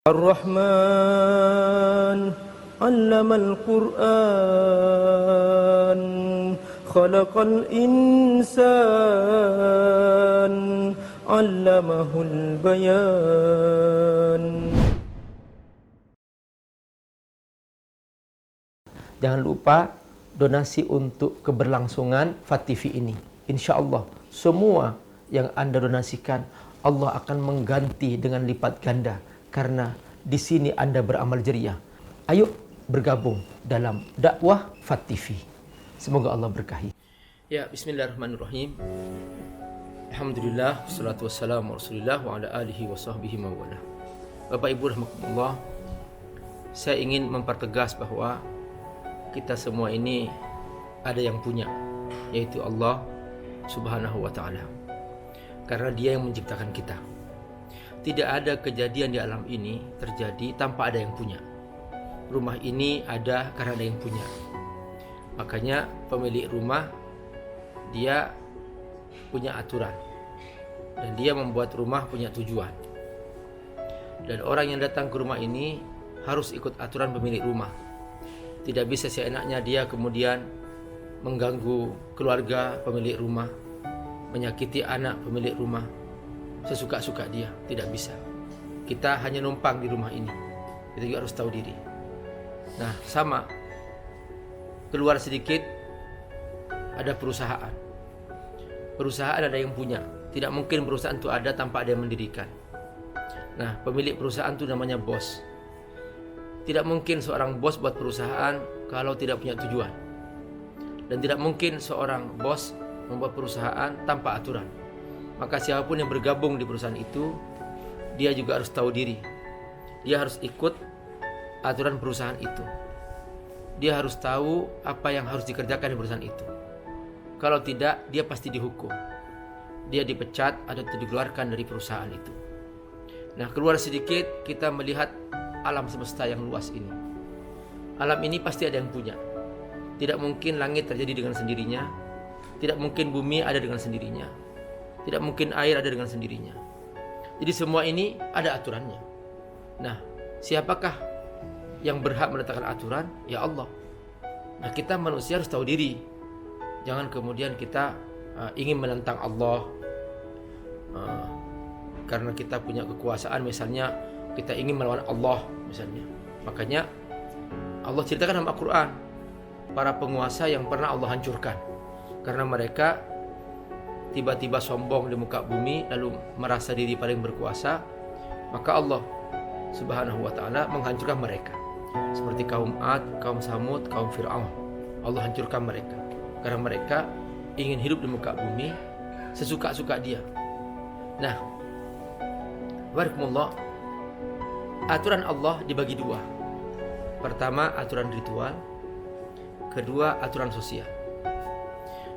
الرحمن علم القرآن خلق الإنسان علمه البيان. Jangan lupa donasi untuk keberlangsungan FAT-TV ini. Insya Allah semua yang Anda donasikan Allah akan mengganti dengan lipat ganda, karena di sini Anda beramal jariah. Ayo bergabung dalam dakwah FAT-TV. Semoga Allah berkahi. Ya, bismillahirrahmanirrahim. Alhamdulillah, wassalatu wassalamu Rasulillah wa ala alihi wa sahbihi mawala. Bapak Ibu rahmatullah, saya ingin mempertegas bahwa kita semua ini ada yang punya, yaitu Allah Subhanahu wa ta'ala. Karena Dia yang menciptakan kita. Tidak ada kejadian di alam ini terjadi tanpa ada yang punya. Rumah ini ada karena ada yang punya. Makanya pemilik rumah dia punya aturan, dan dia membuat rumah punya tujuan. Dan orang yang datang ke rumah ini harus ikut aturan pemilik rumah. Tidak bisa seenaknya dia kemudian mengganggu keluarga pemilik rumah, menyakiti anak pemilik rumah, sesuka-suka dia. Tidak bisa. Kita hanya numpang di rumah ini. Kita juga harus tahu diri. Nah, sama. Keluar sedikit, ada perusahaan. Perusahaan ada yang punya. Tidak mungkin perusahaan itu ada tanpa ada yang mendirikan. Nah, pemilik perusahaan itu namanya bos. Tidak mungkin seorang bos buat perusahaan kalau tidak punya tujuan. Dan tidak mungkin seorang bos membuat perusahaan tanpa aturan. Maka siapapun yang bergabung di perusahaan itu, dia juga harus tahu diri. Dia harus ikut aturan perusahaan itu. Dia harus tahu apa yang harus dikerjakan di perusahaan itu. Kalau tidak, dia pasti dihukum. Dia dipecat atau dikeluarkan dari perusahaan itu. Nah, keluar sedikit kita melihat alam semesta yang luas ini. Alam ini pasti ada yang punya. Tidak mungkin langit terjadi dengan sendirinya. Tidak mungkin bumi ada dengan sendirinya. Tidak mungkin air ada dengan sendirinya. Jadi semua ini ada aturannya. Nah, siapakah yang berhak menetapkan aturan? Ya Allah. Nah, kita manusia harus tahu diri. Jangan kemudian kita ingin menentang Allah karena kita punya kekuasaan, misalnya kita ingin melawan Allah misalnya. Makanya Allah ceritakan dalam Al-Quran para penguasa yang pernah Allah hancurkan karena mereka tiba-tiba sombong di muka bumi lalu merasa diri paling berkuasa. Maka Allah Subhanahu wa ta'ala menghancurkan mereka, seperti kaum Ad, kaum Samud, kaum Fir'aun. Allah hancurkan mereka karena mereka ingin hidup di muka bumi sesuka-suka dia. Nah, barakallahu, aturan Allah dibagi dua. Pertama, aturan ritual. Kedua, aturan sosial.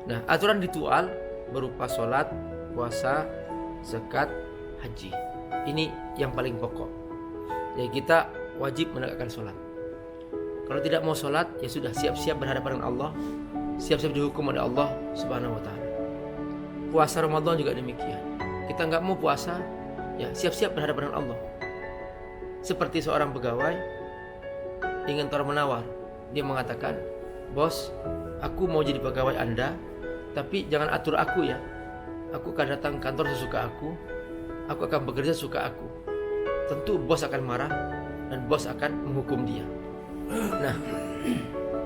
Nah, aturan ritual berupa sholat, puasa, zakat, haji. Ini yang paling pokok. Jadi kita wajib menegakkan sholat. Kalau tidak mau sholat, ya sudah, siap-siap berhadapan dengan Allah, siap-siap dihukum oleh Allah Subhanahu wa ta'ala. Puasa Ramadan juga demikian. Kita nggak mau puasa, ya siap-siap berhadapan dengan Allah. Seperti seorang pegawai ingin tawar menawar, dia mengatakan, bos, aku mau jadi pegawai Anda, tapi jangan atur aku ya. Aku akan datang kantor sesuka aku akan bekerja sesuka aku. Tentu bos akan marah dan bos akan menghukum dia. Nah,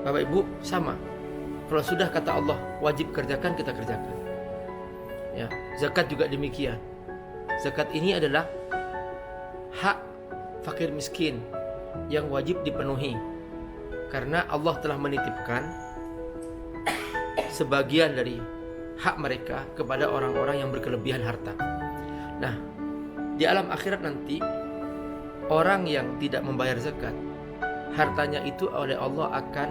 Bapak Ibu sama. Kalau sudah kata Allah wajib kerjakan, kita kerjakan. Ya, zakat juga demikian. Zakat ini adalah hak fakir miskin yang wajib dipenuhi, karena Allah telah menitipkan sebagian dari hak mereka kepada orang-orang yang berkelebihan harta. Nah, di alam akhirat nanti orang yang tidak membayar zakat, hartanya itu oleh Allah akan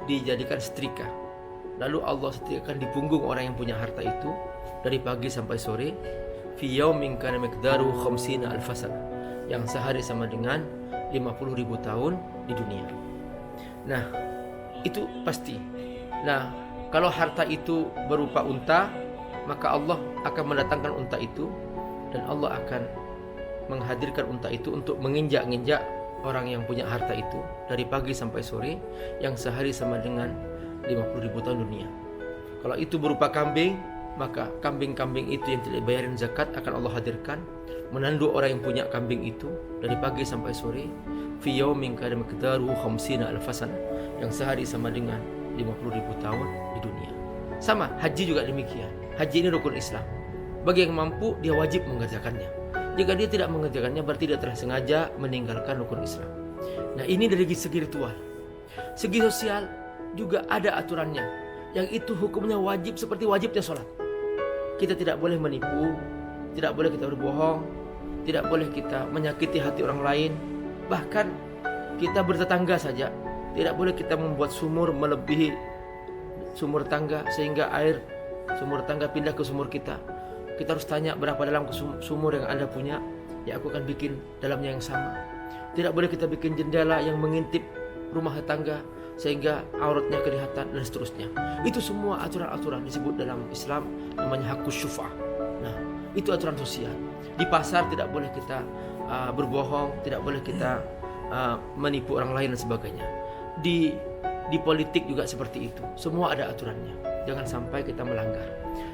dijadikan setrika. Lalu Allah setrikakan di punggung orang yang punya harta itu dari pagi sampai sore, fi yaumin kana miqdaru 50 alf sana, yang sehari sama dengan 50.000 tahun di dunia. Nah, itu pasti. Nah, kalau harta itu berupa unta, maka Allah akan mendatangkan unta itu dan Allah akan menghadirkan unta itu untuk menginjak-injak orang yang punya harta itu dari pagi sampai sore, yang sehari sama dengan 50.000 tahun dunia. Kalau itu berupa kambing, maka kambing-kambing itu yang tidak bayarin zakat akan Allah hadirkan menandu orang yang punya kambing itu dari pagi sampai sore, fi yaumin kana miqdaruhu 50 alf sanah, yang sehari sama dengan 50.000 tahun di dunia. Sama, haji juga demikian. Haji ini rukun Islam. Bagi yang mampu, dia wajib mengerjakannya. Jika dia tidak mengerjakannya, berarti dia telah sengaja meninggalkan rukun Islam. Nah, ini dari segi ritual. Segi sosial juga ada aturannya, yang itu hukumnya wajib seperti wajibnya sholat. Kita tidak boleh menipu, tidak boleh kita berbohong, tidak boleh kita menyakiti hati orang lain. Bahkan kita bertetangga saja, tidak boleh kita membuat sumur melebihi sumur tangga sehingga air sumur tangga pindah ke sumur kita. Kita harus tanya berapa dalam sumur yang Anda punya, ya aku akan bikin dalamnya yang sama. Tidak boleh kita bikin jendela yang mengintip rumah tetangga sehingga auratnya kelihatan dan seterusnya. Itu semua aturan-aturan disebut dalam Islam namanya hakus syuf'ah. Nah, itu aturan sosial. Di pasar tidak boleh kita berbohong, tidak boleh kita menipu orang lain dan sebagainya. Di politik juga seperti itu. Semua ada aturannya. Jangan sampai kita melanggar.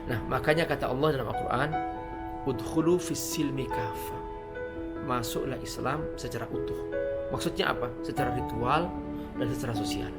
Nah, makanya kata Allah dalam Al-Quran, udkhulu fis-silmi kafah. Masuklah Islam secara utuh. Maksudnya apa? Secara ritual dan secara sosial.